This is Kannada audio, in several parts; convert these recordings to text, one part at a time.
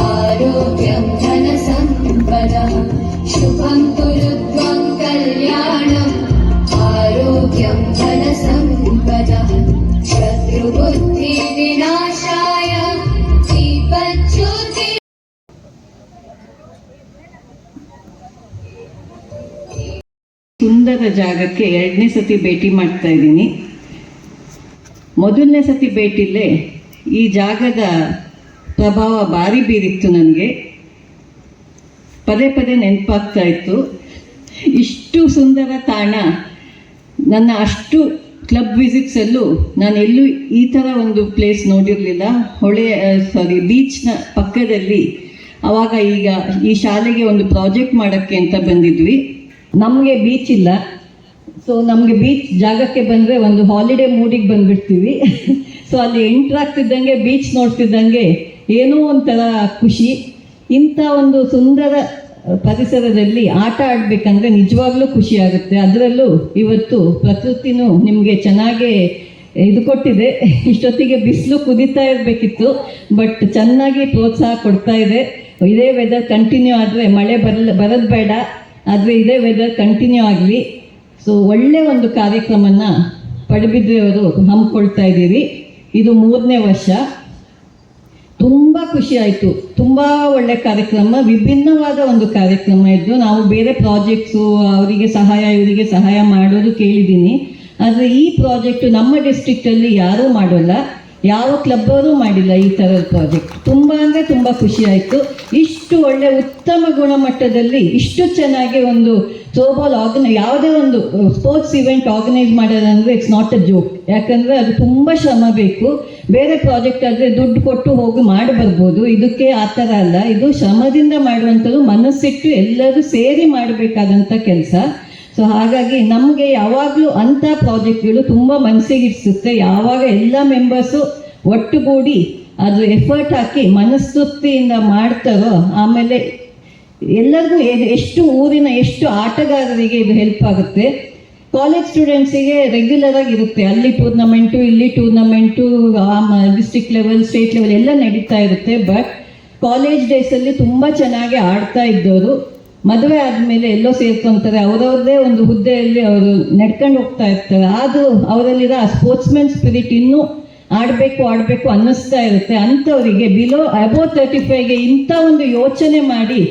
आरोग्यं धनसम्पदः शुभं कुरुध्वं कल्याणम् आरोग्यं धनसम्पदः शत्रुबुद्धिविनाशाय दीपज्योति ಸುಂದರ ಜಾಗಕ್ಕೆ ಎರಡನೇ ಸತಿ ಭೇಟಿ ಮಾಡ್ತಾ ಇದ್ದೀನಿ. ಮೊದಲನೇ ಸತಿ ಭೇಟಿಲೇ ಈ ಜಾಗದ ಪ್ರಭಾವ ಭಾರಿ ಬೀರಿತ್ತು. ನನಗೆ ಪದೇ ಪದೇ ನೆನಪಾಗ್ತಾ ಇತ್ತು. ಇಷ್ಟು ಸುಂದರ ತಾಣ ನನ್ನ ಅಷ್ಟು ಕ್ಲಬ್ ವಿಸಿಟ್ಸಲ್ಲೂ ನಾನು ಎಲ್ಲೂ ಈ ಥರ ಒಂದು ಪ್ಲೇಸ್ ನೋಡಿರಲಿಲ್ಲ. ಬೀಚ್ನ ಪಕ್ಕದಲ್ಲಿ ಆವಾಗ ಈಗ ಈ ಶಾಲೆಗೆ ಒಂದು ಪ್ರಾಜೆಕ್ಟ್ ಮಾಡೋಕ್ಕೆ ಅಂತ ಬಂದಿದ್ವಿ. ನಮಗೆ ಬೀಚ್ ಇಲ್ಲ, ಸೊ ನಮಗೆ ಬೀಚ್ ಜಾಗಕ್ಕೆ ಬಂದರೆ ಒಂದು ಹಾಲಿಡೇ ಮೂಡಿಗೆ ಬಂದುಬಿಡ್ತೀವಿ. ಸೊ ಅಲ್ಲಿ ಎಂಟ್ರಾಗ್ತಿದ್ದಂಗೆ ಬೀಚ್ ನೋಡ್ತಿದ್ದಂಗೆ ಏನೋ ಒಂಥರ ಖುಷಿ. ಇಂಥ ಒಂದು ಸುಂದರ ಪರಿಸರದಲ್ಲಿ ಆಟ ಆಡಬೇಕಂದ್ರೆ ನಿಜವಾಗ್ಲೂ ಖುಷಿ ಆಗುತ್ತೆ. ಅದರಲ್ಲೂ ಇವತ್ತು ಪ್ರಕೃತಿನೂ ನಿಮಗೆ ಚೆನ್ನಾಗೇ ಇದು ಕೊಟ್ಟಿದೆ. ಇಷ್ಟೊತ್ತಿಗೆ ಬಿಸಿಲು ಕುದೀತಾ ಇರಬೇಕಿತ್ತು, ಬಟ್ ಚೆನ್ನಾಗಿ ಪ್ರೋತ್ಸಾಹ ಕೊಡ್ತಾ ಇದೆ. ಇದೇ ವೆದರ್ ಕಂಟಿನ್ಯೂ ಆದರೆ ಮಳೆ ಬರೋದು ಬೇಡ, ಆದರೆ ಇದೇ ವೆದರ್ ಕಂಟಿನ್ಯೂ ಆಗಲಿ. ಸೊ ಒಳ್ಳೆ ಒಂದು ಕಾರ್ಯಕ್ರಮನ ಪಡುಬಿದ್ರೆಯವರು ಹಮ್ಮಿಕೊಳ್ತಾ ಇದ್ದೀವಿ. ಇದು 3ನೇ ವರ್ಷ. ತುಂಬ ಖುಷಿ ಆಯಿತು. ತುಂಬ ಒಳ್ಳೆ ಕಾರ್ಯಕ್ರಮ, ವಿಭಿನ್ನವಾದ ಒಂದು ಕಾರ್ಯಕ್ರಮ ಇದ್ದು. ನಾವು ಬೇರೆ ಪ್ರಾಜೆಕ್ಟ್ಸು ಅವರಿಗೆ ಸಹಾಯ ಇವರಿಗೆ ಸಹಾಯ ಮಾಡೋದು ಕೇಳಿದ್ದೀನಿ, ಆದರೆ ಈ ಪ್ರಾಜೆಕ್ಟು ನಮ್ಮ ಡಿಸ್ಟ್ರಿಕ್ಟಲ್ಲಿ ಯಾರೂ ಮಾಡೋಲ್ಲ, ಯಾವ ಕ್ಲಬ್ಬರೂ ಮಾಡಿಲ್ಲ ಈ ಥರದ ಪ್ರಾಜೆಕ್ಟ್. ತುಂಬ ಅಂದರೆ ತುಂಬ ಖುಷಿ ಆಯಿತು. ಇಷ್ಟು ಒಳ್ಳೆ ಉತ್ತಮ ಗುಣಮಟ್ಟದಲ್ಲಿ ಇಷ್ಟು ಚೆನ್ನಾಗಿ ಒಂದು ಥ್ರೋಬಾಲ್ ಯಾವುದೇ ಒಂದು ಸ್ಪೋರ್ಟ್ಸ್ ಇವೆಂಟ್ ಆರ್ಗನೈಸ್ ಮಾಡೋದಂದರೆ ಇಟ್ಸ್ ನಾಟ್ ಅ ಜೋಕ್. ಯಾಕಂದರೆ ಅದು ತುಂಬ ಶ್ರಮ ಬೇಕು. ಬೇರೆ ಪ್ರಾಜೆಕ್ಟ್ ಆದರೆ ದುಡ್ಡು ಕೊಟ್ಟು ಹೋಗಿ ಮಾಡಿ ಬರ್ಬೋದು, ಇದಕ್ಕೆ ಆ ಥರ ಅಲ್ಲ. ಇದು ಶ್ರಮದಿಂದ ಮಾಡುವಂಥದ್ದು, ಮನಸ್ಸಿಟ್ಟು ಎಲ್ಲರೂ ಸೇರಿ ಮಾಡಬೇಕಾದಂಥ ಕೆಲಸ. ಸೊ ಹಾಗಾಗಿ ನಮಗೆ ಯಾವಾಗಲೂ ಅಂಥ ಪ್ರಾಜೆಕ್ಟ್ಗಳು ತುಂಬ ಮನಸ್ಸಿಗೆ ಇಡಿಸುತ್ತೆ. ಯಾವಾಗ ಎಲ್ಲ ಮೆಂಬರ್ಸು ಒಟ್ಟುಗೂಡಿ ಅದು ಎಫರ್ಟ್ ಹಾಕಿ ಮನಸ್ತೃಪ್ತಿಯಿಂದ ಮಾಡ್ತಾರೋ, ಆಮೇಲೆ ಎಲ್ಲರಿಗೂ ಎಷ್ಟು ಊರಿನ ಎಷ್ಟು ಆಟಗಾರರಿಗೆ ಇದು ಹೆಲ್ಪ್ ಆಗುತ್ತೆ. ಕಾಲೇಜ್ ಸ್ಟೂಡೆಂಟ್ಸಿಗೆ ರೆಗ್ಯುಲರ್ ಆಗಿರುತ್ತೆ, ಅಲ್ಲಿ ಟೂರ್ನಮೆಂಟು ಇಲ್ಲಿ tournament, district level state level ಎಲ್ಲ ನಡೀತಾ ಇರುತ್ತೆ. ಬಟ್ ಕಾಲೇಜ್ ಡೇಸಲ್ಲಿ ತುಂಬ ಚೆನ್ನಾಗಿ ಆಡ್ತಾ ಇದ್ದವರು ಮದುವೆ ಆದಮೇಲೆ ಎಲ್ಲೋ ಸೇರ್ಕೊತಾರೆ, ಅವರವ್ರದ್ದೇ ಒಂದು ಹುದ್ದೆಯಲ್ಲಿ ಅವರು ನಡ್ಕೊಂಡು ಹೋಗ್ತಾ ಇರ್ತಾರೆ. ಅದು ಅವರಲ್ಲಿರೋ ಆ ಸ್ಪೋರ್ಟ್ಸ್ಮನ್ ಸ್ಪಿರಿಟ್ ಇನ್ನೂ ಆಡಬೇಕು ಅನ್ನಿಸ್ತಾ ಇರುತ್ತೆ. ಅಂಥವರಿಗೆ ಅಬೌವ್ 35ಗೆ ಇಂಥ ಒಂದು ಯೋಚನೆ ಮಾಡಿ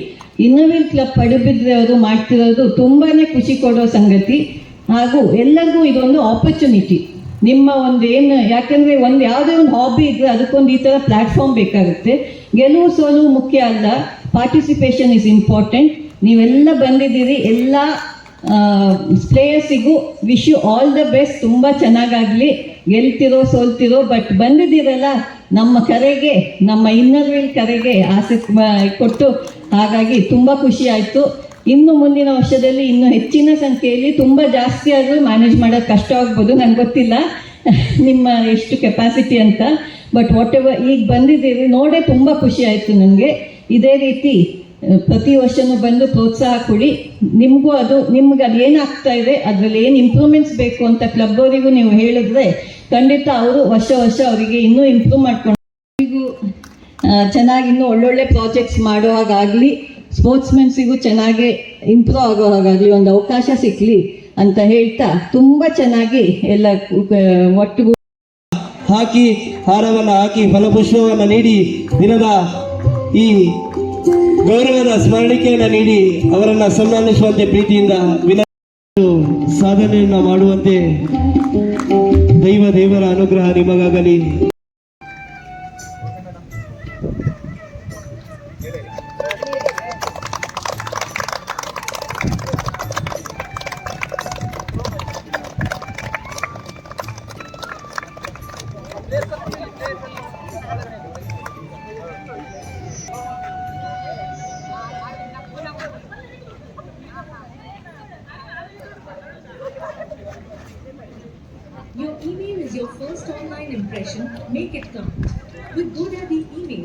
ಇನ್ನೋವೇಟ್ ಕ್ಲಬ್ ಪಡುಬಿದ್ರೆ ಅವರು ಮಾಡ್ತಿರೋದು ತುಂಬಾ ಖುಷಿ ಕೊಡೋ ಸಂಗತಿ. ಹಾಗೂ ಎಲ್ಲರಿಗೂ ಇದೊಂದು ಆಪರ್ಚುನಿಟಿ. ನಿಮ್ಮ ಒಂದು ಏನು, ಯಾಕಂದರೆ ಒಂದು ಯಾವುದೇ ಒಂದು ಹಾಬಿ ಇದ್ದರೆ ಅದಕ್ಕೊಂದು ಈ ಥರ ಪ್ಲ್ಯಾಟ್ಫಾರ್ಮ್ ಬೇಕಾಗುತ್ತೆ. ಗೆಲುವು ಸೋಲು ಮುಖ್ಯ ಅಲ್ಲ, ಪಾರ್ಟಿಸಿಪೇಷನ್ ಇಸ್ ಇಂಪಾರ್ಟೆಂಟ್. ನೀವೆಲ್ಲ ಬಂದಿದ್ದೀರಿ, ಎಲ್ಲ ಪ್ಲೇಯರ್ಸಿಗೂ wish you all the best. ತುಂಬ ಚೆನ್ನಾಗಾಗಲಿ, ಗೆಲ್ತಿರೋ ಸೋಲ್ತಿರೋ, ಬಟ್ ಬಂದಿದ್ದೀರಲ್ಲ ನಮ್ಮ ಕರೆಗೆ, ನಮ್ಮ ಇನ್ನರ್ ವೀಲ್ ಕರೆಗೆ ಆಸೆ ಕೊಟ್ಟು, ಹಾಗಾಗಿ ತುಂಬ ಖುಷಿ ಆಯಿತು. ಇನ್ನು ಮುಂದಿನ ವರ್ಷದಲ್ಲಿ ಇನ್ನೂ ಹೆಚ್ಚಿನ ಸಂಖ್ಯೆಯಲ್ಲಿ ತುಂಬ ಜಾಸ್ತಿ ಆದರೂ ಮ್ಯಾನೇಜ್ ಮಾಡೋದು ಕಷ್ಟ ಆಗ್ಬೋದು, ನಂಗೆ ಗೊತ್ತಿಲ್ಲ ನಿಮ್ಮ ಎಷ್ಟು ಕೆಪಾಸಿಟಿ ಅಂತ. ಬಟ್ ವಾಟ್ ಎವರ್ ಈಗ ಬಂದಿದ್ದೀರಿ ನೋಡೇ ತುಂಬ ಖುಷಿ ಆಯಿತು ನನಗೆ. ಇದೇ ರೀತಿ ಪ್ರತಿ ವರ್ಷವೂ ಬಂದು ಪ್ರೋತ್ಸಾಹ ಕೊಡಿ. ನಿಮಗೂ ನಿಮ್ಗೆ ಅದು ಏನಾಗ್ತಾ ಇದೆ, ಅದರಲ್ಲಿ ಏನು ಇಂಪ್ರೂವ್ಮೆಂಟ್ಸ್ ಬೇಕು ಅಂತ ಕ್ಲಬ್ ಅವರಿಗೂ ನೀವು ಹೇಳಿದ್ರೆ ಖಂಡಿತ ಅವರು ವರ್ಷ ಅವರಿಗೆ ಇನ್ನೂ ಇಂಪ್ರೂವ್ ಮಾಡ್ಕೊಂಡು ಚೆನ್ನಾಗಿ ಇನ್ನೂ ಒಳ್ಳೊಳ್ಳೆ ಪ್ರಾಜೆಕ್ಟ್ಸ್ ಮಾಡೋ ಹಾಗಾಗಲಿ, ಸ್ಪೋರ್ಟ್ಸ್ಮೆನ್ಸಿಗೂ ಚೆನ್ನಾಗಿ ಇಂಪ್ರೂವ್ ಆಗೋ ಹಾಗಾಗಲಿ ಒಂದು ಅವಕಾಶ ಸಿಕ್ಕಲಿ ಅಂತ ಹೇಳ್ತಾ ತುಂಬ ಚೆನ್ನಾಗಿ ಎಲ್ಲ ಒಟ್ಟಿಗೂ ಹಾಕಿ ಹಾರವನ್ನು ಹಾಕಿ ಫಲಪುಷ್ಪವನ್ನು ನೀಡಿ ದಿನದ ಈ ಗೌರವದ ಸ್ಮರಣಿಕೆಯನ್ನು ನೀಡಿ ಅವರನ್ನು ಸನ್ಮಾನಿಸುವಂತೆ ಪ್ರೀತಿಯಿಂದ ಸಾಧನೆಯನ್ನು ಮಾಡುವಂತೆ ದೇವರ ಅನುಗ್ರಹ ನಿಮಗಾಗಲಿ. Your email is your first online impression. Make it count. With GoDaddy Email,